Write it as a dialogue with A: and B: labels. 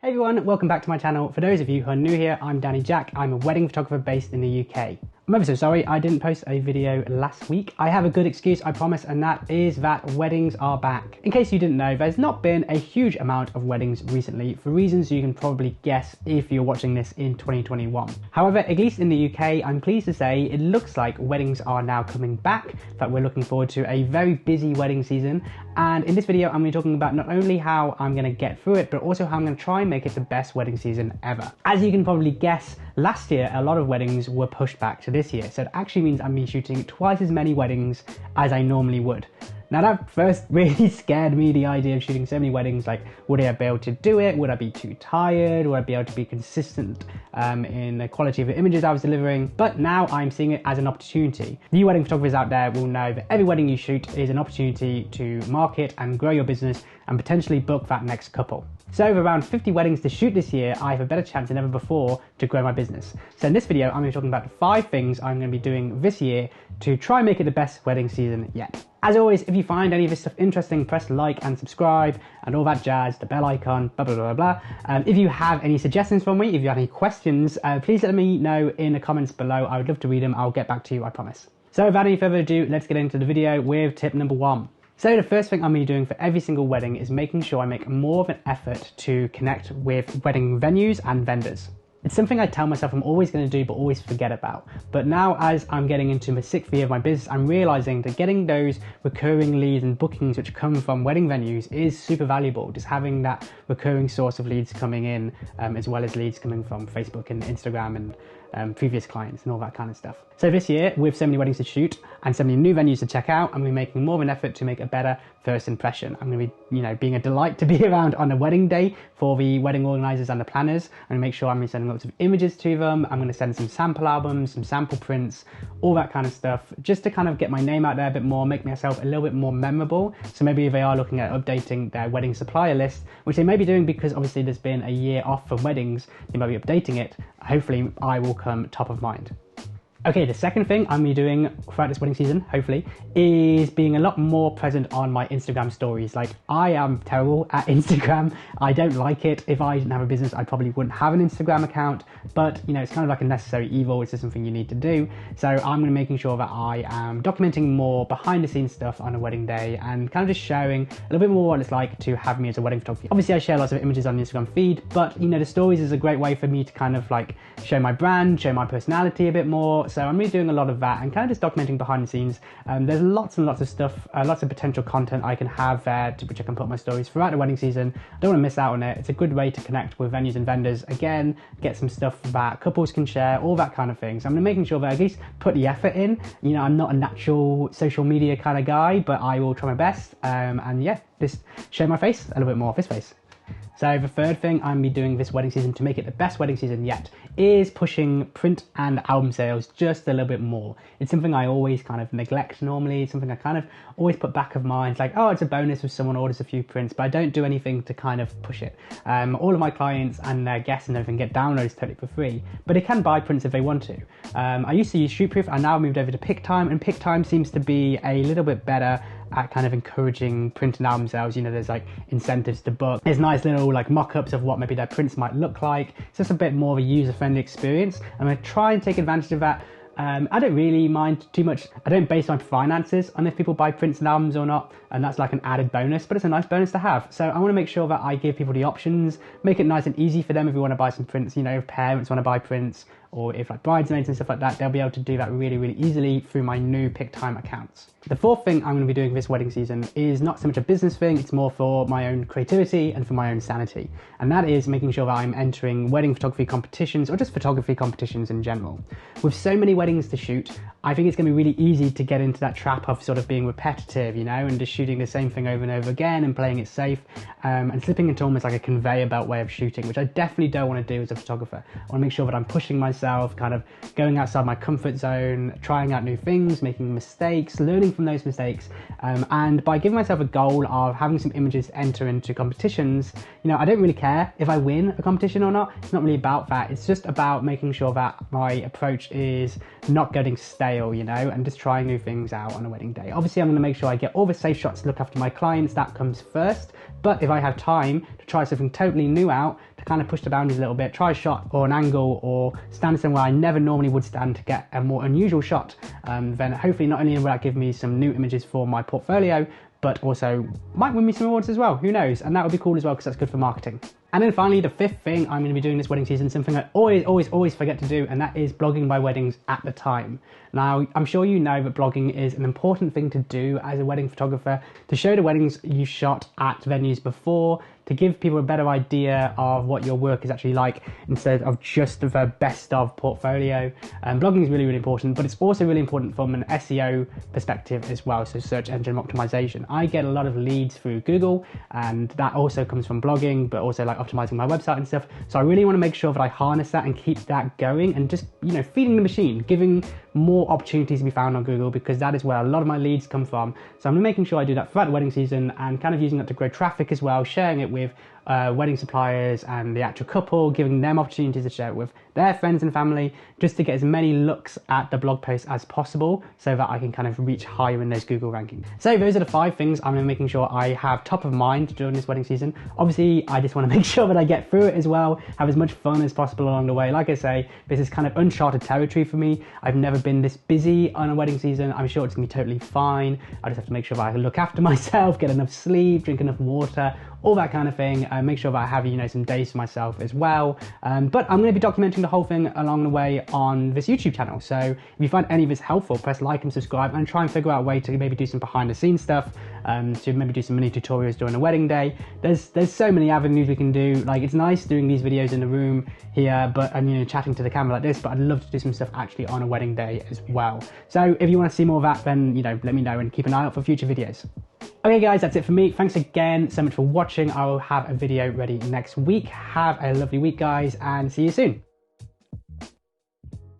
A: Hey everyone, welcome back to my channel. For those of you who are new here, I'm Danny Jack. I'm a wedding photographer based in the UK. I'm ever so sorry I didn't post a video last week. I have a good excuse, I promise, and that is that weddings are back. In case you didn't know, there's not been a huge amount of weddings recently for reasons you can probably guess if you're watching this in 2021. However, at least in the UK, I'm pleased to say it looks like weddings are now coming back. In fact, we're looking forward to a very busy wedding season. And in this video, I'm going to be talking about not only how I'm going to get through it, but also how I'm going to try and make it the best wedding season ever. As you can probably guess, last year, a lot of weddings were pushed back to this year. So it actually means I'm been shooting twice as many weddings as I normally would. Now that first really scared me, the idea of shooting so many weddings. Like, would I be able to do it? Would I be too tired? Would I be able to be consistent in the quality of the images I was delivering? But now I'm seeing it as an opportunity. You wedding photographers out there will know that every wedding you shoot is an opportunity to market and grow your business and potentially book that next couple. So with around 50 weddings to shoot this year, I have a better chance than ever before to grow my business. So in this video, I'm going to be talking about the 5 things I'm going to be doing this year to try and make it the best wedding season yet. As always, if you find any of this stuff interesting, press like and subscribe and all that jazz, the bell icon, blah, blah, blah, blah. If you have any suggestions for me, if you have any questions, please let me know in the comments below. I would love to read them. I'll get back to you, I promise. So without any further ado, let's get into the video with tip number 1. So the first thing I'm going to be doing for every single wedding is making sure I make more of an effort to connect with wedding venues and vendors. It's something I tell myself I'm always going to do but always forget about. But now, as I'm getting into the 6th year of my business, I'm realizing that getting those recurring leads and bookings which come from wedding venues is super valuable. Just having that recurring source of leads coming in, as well as leads coming from Facebook and Instagram and previous clients and all that kind of stuff. So this year, with so many weddings to shoot and so many new venues to check out, I'm going to be making more of an effort to make a better first impression. I'm going to be, being a delight to be around on the wedding day for the wedding organizers and the planners. I'm going to make sure I'm sending lots of images to them. I'm going to send some sample albums, some sample prints, all that kind of stuff, just to kind of get my name out there a bit more, make myself a little bit more memorable. So maybe if they are looking at updating their wedding supplier list, which they may be doing because obviously there's been a year off from weddings, they might be updating it. Hopefully I will come top of mind. Okay, the second thing I'm going to be doing throughout this wedding season, hopefully, is being a lot more present on my Instagram stories. Like, I am terrible at Instagram. I don't like it. If I didn't have a business, I probably wouldn't have an Instagram account. But, it's kind of like a necessary evil. It's just something you need to do. So I'm going to be making sure that I am documenting more behind the scenes stuff on a wedding day and kind of just sharing a little bit more what it's like to have me as a wedding photographer. Obviously, I share lots of images on the Instagram feed, but, the stories is a great way for me to kind of like show my brand, show my personality a bit more. So I'm really doing a lot of that and kind of just documenting behind the scenes. There's lots and lots of stuff, lots of potential content I can have there which I can put on my stories throughout the wedding season. I don't want to miss out on it. It's a good way to connect with venues and vendors. Again, get some stuff that couples can share, all that kind of thing. So I'm making sure that I at least put the effort in. I'm not a natural social media kind of guy, but I will try my best. And yeah, just show my face a little bit more, this face. So the third thing I'm going to be doing this wedding season to make it the best wedding season yet is pushing print and album sales just a little bit more. It's something I always kind of neglect normally. It's something I kind of always put back of mind. It's like, oh, it's a bonus if someone orders a few prints, but I don't do anything to kind of push it. All of my clients and their guests and everything get downloads totally for free, but they can buy prints if they want to. I used to use Shootproof. I now moved over to PicTime, and PicTime seems to be a little bit better at kind of encouraging print and album sales. There's like incentives to book. There's nice little like mock-ups of what maybe their prints might look like. It's just a bit more of a user-friendly experience. I'm going to try and take advantage of that. I don't really mind too much. I don't base my finances on if people buy prints and albums or not, and that's like an added bonus, but it's a nice bonus to have. So I want to make sure that I give people the options, make it nice and easy for them if you want to buy some prints. If parents want to buy prints, or if like bridesmaids and stuff like that, they'll be able to do that really, really easily through my new PicTime accounts. The fourth thing I'm going to be doing this wedding season is not so much a business thing, it's more for my own creativity and for my own sanity. And that is making sure that I'm entering wedding photography competitions or just photography competitions in general. With so many weddings to shoot, I think it's going to be really easy to get into that trap of sort of being repetitive, and just shooting the same thing over and over again and playing it safe, and slipping into almost like a conveyor belt way of shooting, which I definitely don't want to do as a photographer. I want to make sure that I'm pushing myself, kind of going outside my comfort zone, trying out new things, making mistakes, learning from those mistakes, and by giving myself a goal of having some images to enter into competitions, I don't really care if I win a competition or not. It's not really about that. It's just about making sure that my approach is not getting stale, and just trying new things out on a wedding day. Obviously, I'm going to make sure I get all the safe shots to look after my clients. That comes first. But if I have time to try something totally new out, to kind of push the boundaries a little bit, try a shot or an angle or stand somewhere I never normally would stand to get a more unusual shot. Then hopefully not only will that give me some new images for my portfolio, but also might win me some awards as well, who knows? And that would be cool as well, because that's good for marketing. And then finally, the fifth thing I'm going to be doing this wedding season, something I always forget to do, and that is blogging my weddings at the time. Now, I'm sure you know that blogging is an important thing to do as a wedding photographer, to show the weddings you shot at venues before, to give people a better idea of what your work is actually like, instead of just the best of portfolio. Blogging is really important, but it's also really important from an SEO perspective as well, so search engine optimization. I get a lot of leads through Google, and that also comes from blogging, but also like optimizing my website and stuff. So I really want to make sure that I harness that and keep that going, and just, you know, feeding the machine, giving more opportunities to be found on Google, because that is where a lot of my leads come from. So I'm making sure I do that throughout the wedding season, and kind of using that to grow traffic as well, sharing it with wedding suppliers and the actual couple, giving them opportunities to share it with their friends and family, just to get as many looks at the blog post as possible, so that I can kind of reach higher in those Google rankings. So those are the 5 things I'm making sure I have top of mind during this wedding season. Obviously, I just want to make sure that I get through it as well, have as much fun as possible along the way. Like I say, this is kind of uncharted territory for me. I've never been this busy on a wedding season. I'm sure it's gonna be totally fine. I just have to make sure that I look after myself, get enough sleep, drink enough water, all that kind of thing, make sure that I have, you know, some days for myself as well. But I'm going to be documenting the whole thing along the way on this YouTube channel. So if you find any of this helpful, press like and subscribe, and try and figure out a way to maybe do some behind the scenes stuff, to maybe do some mini tutorials during a wedding day. There's so many avenues we can do. Like, it's nice doing these videos in the room here, but, and, you know, chatting to the camera like this, but I'd love to do some stuff actually on a wedding day as well. So if you want to see more of that, then, you know, let me know and keep an eye out for future videos. Okay guys, that's it for me. Thanks again so much for watching. I will have a video ready next week. Have a lovely week guys, and see you soon.